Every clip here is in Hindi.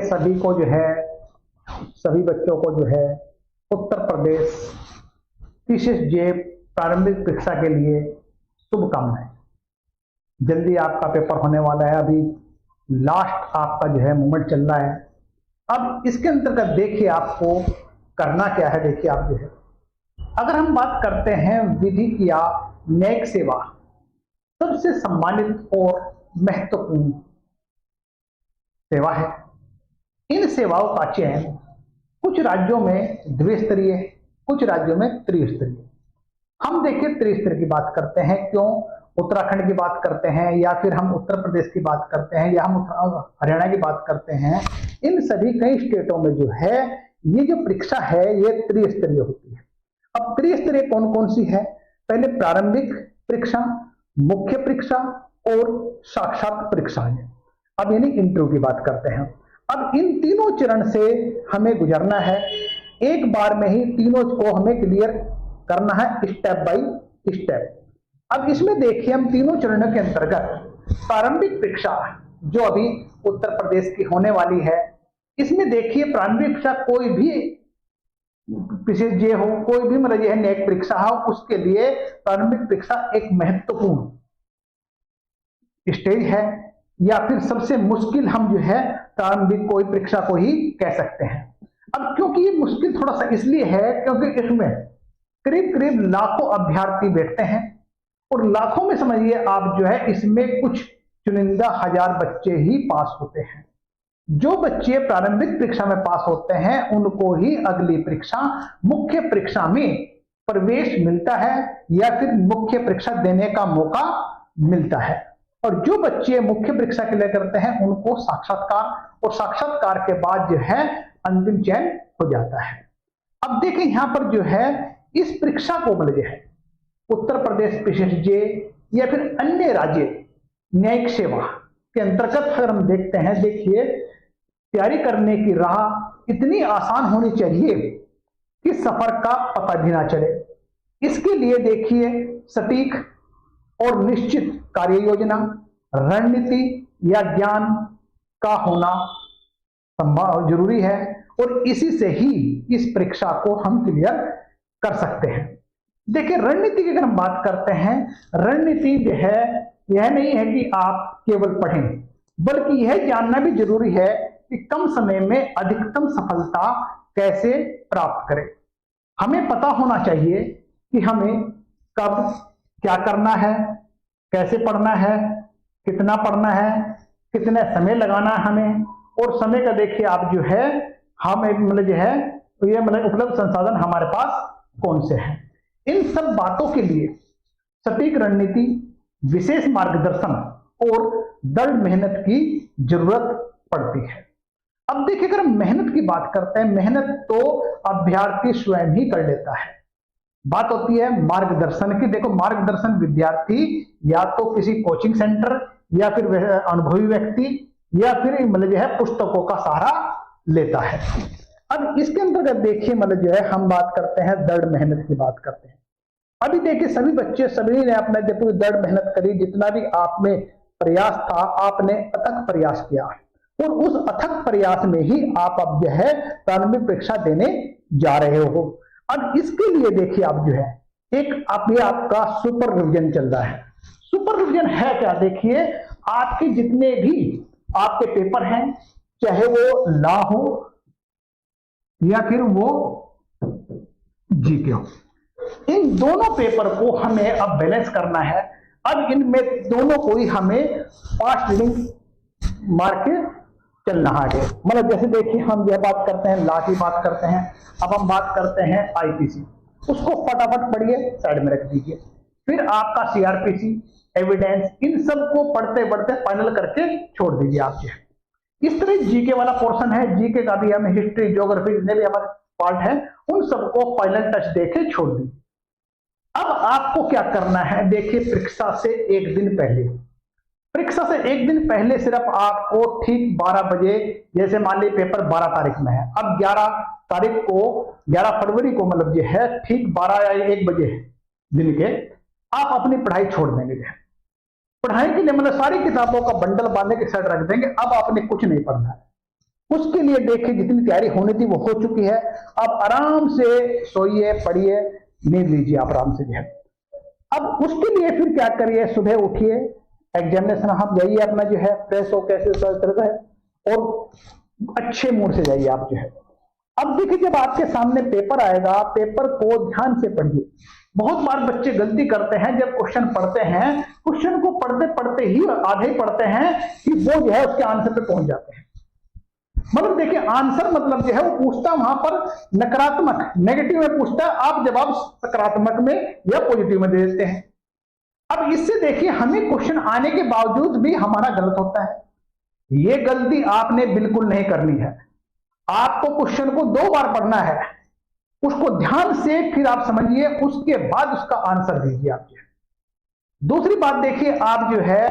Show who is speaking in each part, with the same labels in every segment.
Speaker 1: सभी को जो है, सभी बच्चों को जो है उत्तर प्रदेश पीसीएस जे प्रारंभिक परीक्षा के लिए शुभकामनाएं। जल्दी आपका पेपर होने वाला है, अभी लास्ट आपका जो है मोमेंट चल रहा है। अब इसके अंतर्गत देखिए आपको करना क्या है। देखिए आप जो है, अगर हम बात करते हैं विधिक या न्यायिक सेवा, सबसे सम्मानित और महत्वपूर्ण सेवा है। इन सेवाओं का चयन कुछ राज्यों में द्विस्तरीय, कुछ राज्यों में त्रिस्तरीय। हम देखिए त्रिस्तरीय की बात करते हैं, क्यों? उत्तराखंड की बात करते हैं, या फिर हम उत्तर प्रदेश की बात करते हैं, या हम हरियाणा की बात करते हैं। इन सभी कई स्टेटों में जो है ये जो परीक्षा है ये त्रिस्तरीय होती है। अब त्रिस्तरीय कौन कौन सी है? पहले प्रारंभिक परीक्षा, मुख्य परीक्षा और साक्षात परीक्षा है। अब यानी इंटरव्यू की बात करते हैं। अब इन तीनों चरण से हमें गुजरना है, एक बार में ही तीनों को हमें क्लियर करना है, स्टेप बाय स्टेप। अब इसमें देखिए हम तीनों चरणों के अंतर्गत प्रारंभिक परीक्षा जो अभी उत्तर प्रदेश की होने वाली है, इसमें देखिए प्रारंभिक परीक्षा कोई भी पीसीएस जे हो, कोई भी मतलब यह न्यायिक परीक्षा हो, उसके लिए प्रारंभिक परीक्षा एक महत्वपूर्ण स्टेज है, या फिर सबसे मुश्किल हम जो है प्रारंभिक कोई परीक्षा को ही कह सकते हैं। अब क्योंकि ये मुश्किल थोड़ा सा इसलिए है क्योंकि इसमें करीब करीब लाखों अभ्यर्थी बैठते हैं, और लाखों में समझिए आप जो है इसमें कुछ चुनिंदा हजार बच्चे ही पास होते हैं। जो बच्चे प्रारंभिक परीक्षा में पास होते हैं उनको ही अगली परीक्षा मुख्य परीक्षा में प्रवेश मिलता है, या फिर मुख्य परीक्षा देने का मौका मिलता है। और जो बच्चे मुख्य परीक्षा के लिए करते हैं उनको साक्षात्कार, और साक्षात्कार के बाद जो है अंतिम चयन हो जाता है। अब देखें यहां पर जो है इस परीक्षा को मतलब है उत्तर प्रदेश पीसीएस जे या फिर अन्य राज्य न्यायिक सेवा के अंतर्गत अगर हम देखते हैं, देखिए तैयारी करने की राह इतनी आसान होनी चाहिए कि सफर का पता भी ना चले। इसके लिए देखिए सटीक और निश्चित कार्य योजना, रणनीति या ज्ञान का होना संभव जरूरी है, और इसी से ही इस परीक्षा को हम क्लियर कर सकते हैं। देखिए रणनीति की अगर हम बात करते हैं, रणनीति जो है यह नहीं है कि आप केवल पढ़ें, बल्कि यह जानना भी जरूरी है कि कम समय में अधिकतम सफलता कैसे प्राप्त करें। हमें पता होना चाहिए कि हमें कब क्या करना है, कैसे पढ़ना है, कितना पढ़ना है, कितने समय लगाना है हमें, और समय का देखिए आप जो है हम मतलब जो है तो ये मतलब उपलब्ध संसाधन हमारे पास कौन से हैं। इन सब बातों के लिए सटीक रणनीति, विशेष मार्गदर्शन और दृढ़ मेहनत की जरूरत पड़ती है। अब देखिए अगर हम मेहनत की बात करते हैं, मेहनत तो अभ्यर्थी स्वयं ही कर लेता है। बात होती है मार्गदर्शन की। देखो मार्गदर्शन विद्यार्थी या तो किसी कोचिंग सेंटर या फिर अनुभवी व्यक्ति या फिर मतलब जो है पुस्तकों का सहारा लेता है। अब इसके अंतर्गत देखिए मतलब जो है हम बात करते हैं दृढ़ मेहनत की बात करते हैं। अभी देखिए सभी बच्चे सभी ने अपना पूरी दृढ़ मेहनत करी, जितना भी आप में प्रयास था आपने अथक प्रयास किया, और उस अथक प्रयास में ही आप अब जो है प्रारंभिक परीक्षा देने जा रहे हो। अब इसके लिए देखिए आप जो है एक आपका सुपर रिविजन चल रहा है। सुपर रिविजन है क्या? देखिए आपके जितने भी आपके पेपर हैं, चाहे वो लॉ हो या फिर वो जीके हो, इन दोनों पेपर को हमें अब बैलेंस करना है। अब इनमें दोनों को ही हमें पास रीडिंग मार के चलना है। मतलब जैसे देखिए हम यह बात करते हैं लॉ की बात करते हैं, अब हम बात करते हैं आईपीसी, उसको फटाफट पढ़िए साइड में रख दीजिए। फिर आपका सीआरपीसी, एविडेंस, इन सब को पढ़ते पढ़ते फाइनल करके छोड़ दीजिए आप जो है। इस तरह जीके वाला पोर्शन है, जीके का भी हमें हिस्ट्री, ज्योग्राफी जितने भी हमारे पार्ट है उन सबको फाइनल टच देके छोड़ दीजिए। अब आपको क्या करना है? देखिए परीक्षा से एक दिन पहले, परीक्षा से एक दिन पहले सिर्फ आपको ठीक 12 बजे, जैसे मान लीजिए पेपर 12 तारीख में है, अब 11 तारीख को 11 फरवरी को मतलब जो है ठीक 12 या 1 बजे दिन के आप अपनी पढ़ाई छोड़ देंगे। पढ़ाई के लिए मतलब सारी किताबों का बंडल बांधने के साइड रख देंगे। अब आपने कुछ नहीं पढ़ना है, उसके लिए देखिए जितनी तैयारी होनी थी वो हो चुकी है। अब आराम से सोइए, पढ़िए, नींद लीजिए आप आराम से जो है। अब उसके लिए फिर क्या करिए, सुबह उठिए, एग्जामिनेशन आप जाइए अपना जो है फ्रेश हो कैसे तरह है और अच्छे मूड से जाइए आप जो है। अब देखिए जब आपके सामने पेपर आएगा, पेपर को ध्यान से पढ़िए। बहुत बार बच्चे गलती करते हैं, जब क्वेश्चन पढ़ते हैं, क्वेश्चन को पढ़ते पढ़ते ही आधे पढ़ते हैं कि वो जो है उसके आंसर पे पहुंच जाते हैं। मतलब देखिए आंसर मतलब जो है वो पूछता वहां पर नकारात्मक, नेगेटिव में पूछता है, आप जवाब सकारात्मक में या पॉजिटिव में दे देते हैं। अब इससे देखिए हमें क्वेश्चन आने के बावजूद भी हमारा गलत होता है। ये गलती आपने बिल्कुल नहीं करनी है। आपको क्वेश्चन को 2 बार पढ़ना है, उसको ध्यान से फिर आप समझिए, उसके बाद उसका आंसर दीजिए आप जो है। दूसरी बात देखिए, आप जो है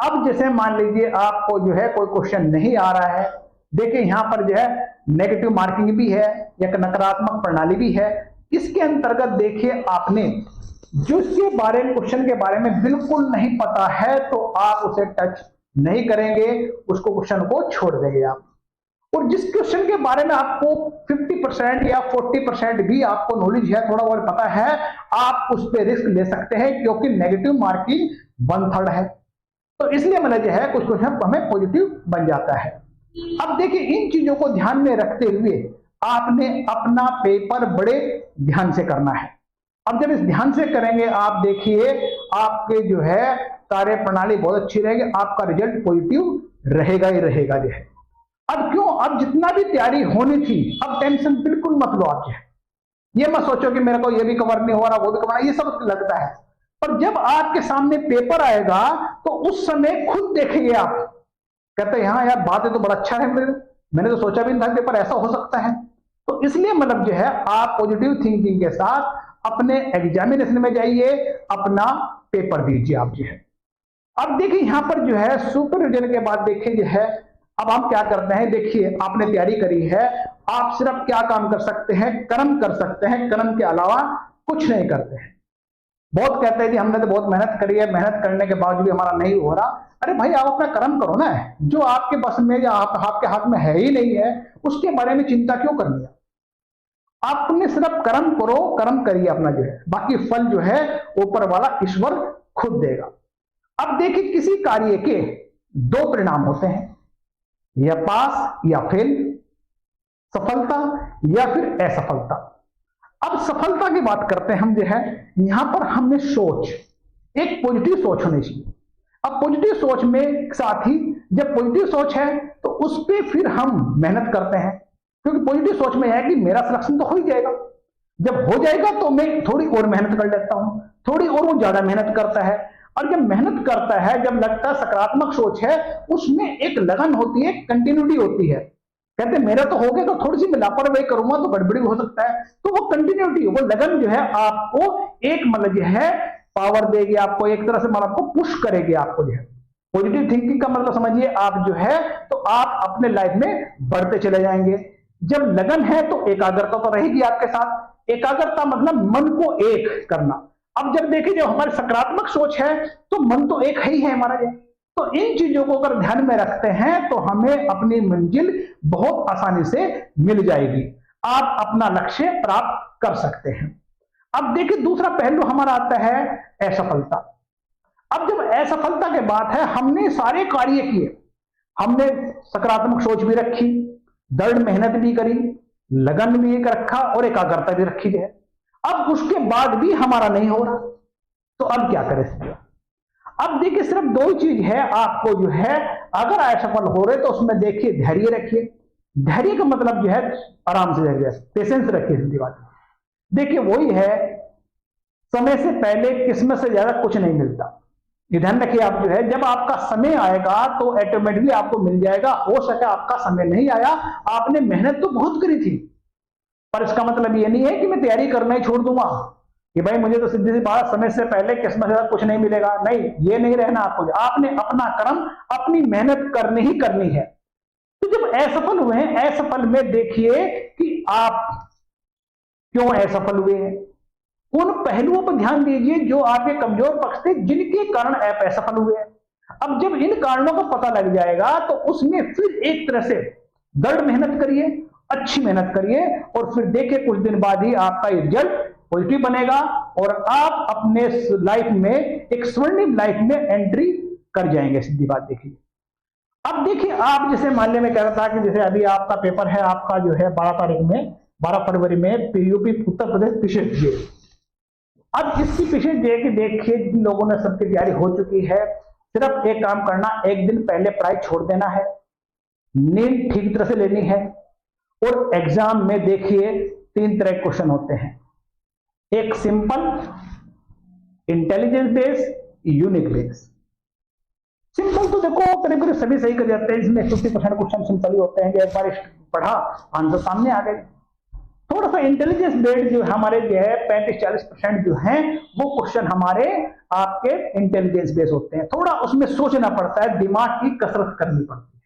Speaker 1: अब जैसे मान लीजिए आपको जो है कोई क्वेश्चन नहीं आ रहा है, देखिए यहां पर जो है नेगेटिव मार्किंग भी है, एक नकारात्मक प्रणाली भी है। इसके अंतर्गत देखिए आपने जो इसके बारे में क्वेश्चन के बारे में बिल्कुल नहीं पता है तो आप उसे टच नहीं करेंगे, उसको क्वेश्चन को छोड़ देंगे आप। और जिस क्वेश्चन के बारे में आपको 50% या 40% भी आपको नॉलेज है, थोड़ा बहुत पता है, आप उस पर रिस्क ले सकते हैं क्योंकि नेगेटिव मार्किंग 1/3 है। तो इसलिए मतलब जो है कुछ क्वेश्चन हमें पॉजिटिव बन जाता है। अब देखिए इन चीजों को ध्यान में रखते हुए आपने अपना पेपर बड़े ध्यान से करना है। अब जब इस ध्यान से करेंगे आप देखिए आपके जो है कार्य प्रणाली बहुत अच्छी रहेगी, आपका रिजल्ट पॉजिटिव रहेगा ही रहेगा जो है। अब क्यों, अब जितना भी तैयारी होनी थी अब टेंशन बिल्कुल मत लो आप जो है। ये मत सोचो कि मेरे को ये भी कवर नहीं हो रहा, वो भी कवर, ये सब लगता है। पर जब आपके सामने पेपर आएगा तो उस समय खुद देखेंगे आप, कहते हैं हाँ यार बात है तो बड़ा अच्छा है, मैंने तो सोचा भी नहीं था पेपर ऐसा हो सकता है। तो इसलिए मतलब जो है आप पॉजिटिव थिंकिंग के साथ अपने एग्जामिनेशन में जाइए, अपना पेपर दीजिए आप जो है। अब देखिए यहां पर जो है सुपरविजन के बाद देखिए जो है अब हम क्या करते हैं, देखिए आपने तैयारी करी है, आप सिर्फ क्या काम कर सकते हैं, कर्म कर सकते हैं, कर्म के अलावा कुछ नहीं करते हैं। बहुत कहते हैं कि हमने तो बहुत मेहनत करी है, मेहनत करने के बावजूद भी हमारा नहीं हो रहा। अरे भाई आप अपना कर्म करो ना, जो आपके बस में या आपके हाथ में है ही नहीं है उसके बारे में चिंता क्यों करनी है। आपने सिर्फ कर्म करो, कर्म करिए अपना जो है, बाकी फल जो है ऊपर वाला ईश्वर खुद देगा। अब देखिए किसी कार्य के 2 परिणाम होते हैं, या पास या फेल, सफलता या फिर असफलता। अब सफलता की बात करते हैं हम जो है, यहां पर हमें सोच, एक पॉजिटिव सोच होनी चाहिए। अब पॉजिटिव सोच में साथ ही जब पॉजिटिव सोच है तो उस पर फिर हम मेहनत करते हैं, क्योंकि पॉजिटिव सोच में है कि मेरा सिलेक्शन तो हो ही जाएगा। जब हो जाएगा तो मैं थोड़ी और मेहनत कर लेता हूं, थोड़ी और वो ज्यादा मेहनत करता है। और जब मेहनत करता है, जब लगता है सकारात्मक सोच है, उसमें एक लगन होती है, कंटिन्यूटी होती है। कहते मेरा तो हो गया तो थोड़ी सी मैं लापरवाही करूंगा तो गड़बड़ी हो सकता है, तो वो कंटिन्यूटी, वो लगन जो है आपको एक मतलब जो है पावर देगी, आपको एक तरह से मतलब आपको पुश करेगी आपको जो है। पॉजिटिव थिंकिंग का मतलब समझिए आप जो है तो आप अपने लाइफ में बढ़ते चले जाएंगे। जब लगन है तो एकाग्रता तो रहेगी आपके साथ, एकाग्रता मतलब मन को एक करना। अब जब देखिए जो हमारी सकारात्मक सोच है तो मन तो एक ही है हमारा जो, तो इन चीजों को अगर ध्यान में रखते हैं तो हमें अपनी मंजिल बहुत आसानी से मिल जाएगी, आप अपना लक्ष्य प्राप्त कर सकते हैं। अब देखिए दूसरा पहलू हमारा आता है असफलता। अब जब असफलता की बात है, हमने सारे कार्य किए, हमने सकारात्मक सोच भी रखी, दृढ़ मेहनत भी करी, लगन भी एक रखा और एकाग्रता भी रखी है, अब उसके बाद भी हमारा नहीं हो रहा, तो अब क्या करें। अब देखिए सिर्फ 2 चीज है आपको जो है, अगर असफल हो रहे तो उसमें देखिए धैर्य रखिए। धैर्य का मतलब जो है आराम से धैर्य, पेशेंस रखिए। सीधी बात देखिए वही है, समय से पहले किस्मत से ज्यादा कुछ नहीं मिलता। ये ध्यान रखिए आप जो है, जब आपका समय आएगा तो ऑटोमेटिकली आपको मिल जाएगा। हो सके आपका समय नहीं आया, आपने मेहनत तो बहुत करी थी, पर इसका मतलब ये नहीं है कि मैं तैयारी करना ही छोड़ दूंगा कि भाई मुझे तो सीधी सी बात समय से पहले किस्मत से कुछ नहीं मिलेगा। नहीं, ये नहीं रहना आपको, आपने अपना कर्म, अपनी मेहनत करनी ही करनी है। तो जब असफल हुए हैं, असफल में देखिए कि आप क्यों असफल हुए हैं, उन पहलुओं पर ध्यान दीजिए जो आपके कमजोर पक्ष थे, जिनके कारण आप असफल हुए हैं। अब जब इन कारणों का पता लग जाएगा तो उसमें फिर एक तरह से दृढ़ मेहनत करिए, अच्छी मेहनत करिए, और फिर देखिए कुछ दिन बाद ही आपका रिजल्ट पॉजिटिव बनेगा और आप अपने लाइफ में एक स्वर्णिम लाइफ में एंट्री कर जाएंगे। सीधी बात देखिए। अब देखिए, आप जैसे मान ले मैं कह रहा था कि जैसे अभी आपका पेपर है, आपका जो है 12 फरवरी में यूपी उत्तर प्रदेश विशेष जे। अब इसकी विशेष जे की देखिए जिन लोगों ने सबकी तैयारी हो चुकी है, सिर्फ एक काम करना, एक दिन पहले पढ़ाई छोड़ देना है, नींद ठीक तरह से लेनी है, और एग्जाम में देखिए 3 तरह के क्वेश्चन होते हैं। एक simple, intelligence based, unique based. Simple तो देखो करीब करीब सभी सही कर जाते हैं, इसमें 50% क्वेश्चन सिंपल ही होते हैं कि एक बार पढ़ा आंसर सामने आ गए। थोड़ा सा इंटेलिजेंस बेस्ड जो हमारे जो है 35-40% जो हैं वो क्वेश्चन हमारे आपके इंटेलिजेंस बेस्ड होते हैं, थोड़ा उसमें सोचना पड़ता है, दिमाग की कसरत करनी पड़ती है।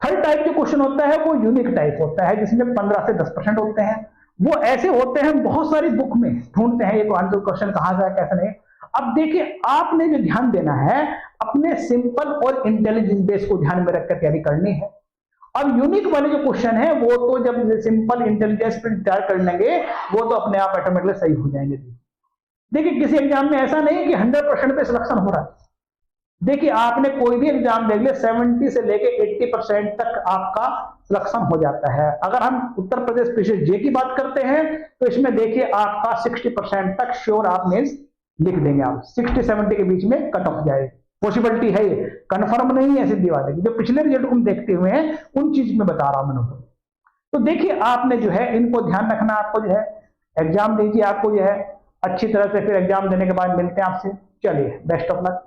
Speaker 1: थर्ड टाइप जो क्वेश्चन होता है वो यूनिक टाइप होता है, जिसमें 15 से 10% होते हैं। वो ऐसे होते हैं, बहुत सारी बुक में ढूंढते हैं ये आंसर क्वेश्चन कहां से है कैसे नहीं। अब देखिए, आपने जो ध्यान देना है अपने सिंपल और इंटेलिजेंस बेस को ध्यान में रखकर तैयारी करनी है। अब यूनिक वाले जो क्वेश्चन है वो तो जब सिंपल इंटेलिजेंस पे तैयार कर लेंगे वो तो अपने आप ऑटोमेटिकली सही हो जाएंगे। देखिए, किसी एग्जाम में ऐसा नहीं कि 100% पे सिलेक्शन हो रहा है। देखिए, आपने कोई भी एग्जाम देख लिया 70 से लेके 80% तक आपका सिलेक्शन हो जाता है। अगर हम उत्तर प्रदेश विशेष जे की बात करते हैं तो इसमें देखिए आपका 60% तक श्योर आप मीन्स लिख देंगे, आप 60-70 के बीच में कट ऑफ जाए, पॉसिबिलिटी है, ये कंफर्म नहीं है, सीधी बात है। जो पिछले रिजल्ट को हम देखते हुए हैं उन चीज में बता रहा हूं मैंने। तो देखिए, आपने जो है इनको ध्यान रखना, आपको जो है एग्जाम दीजिए, आपको जो है अच्छी तरह से, फिर एग्जाम देने के बाद मिलते हैं आपसे। चलिए, बेस्ट ऑफ लक।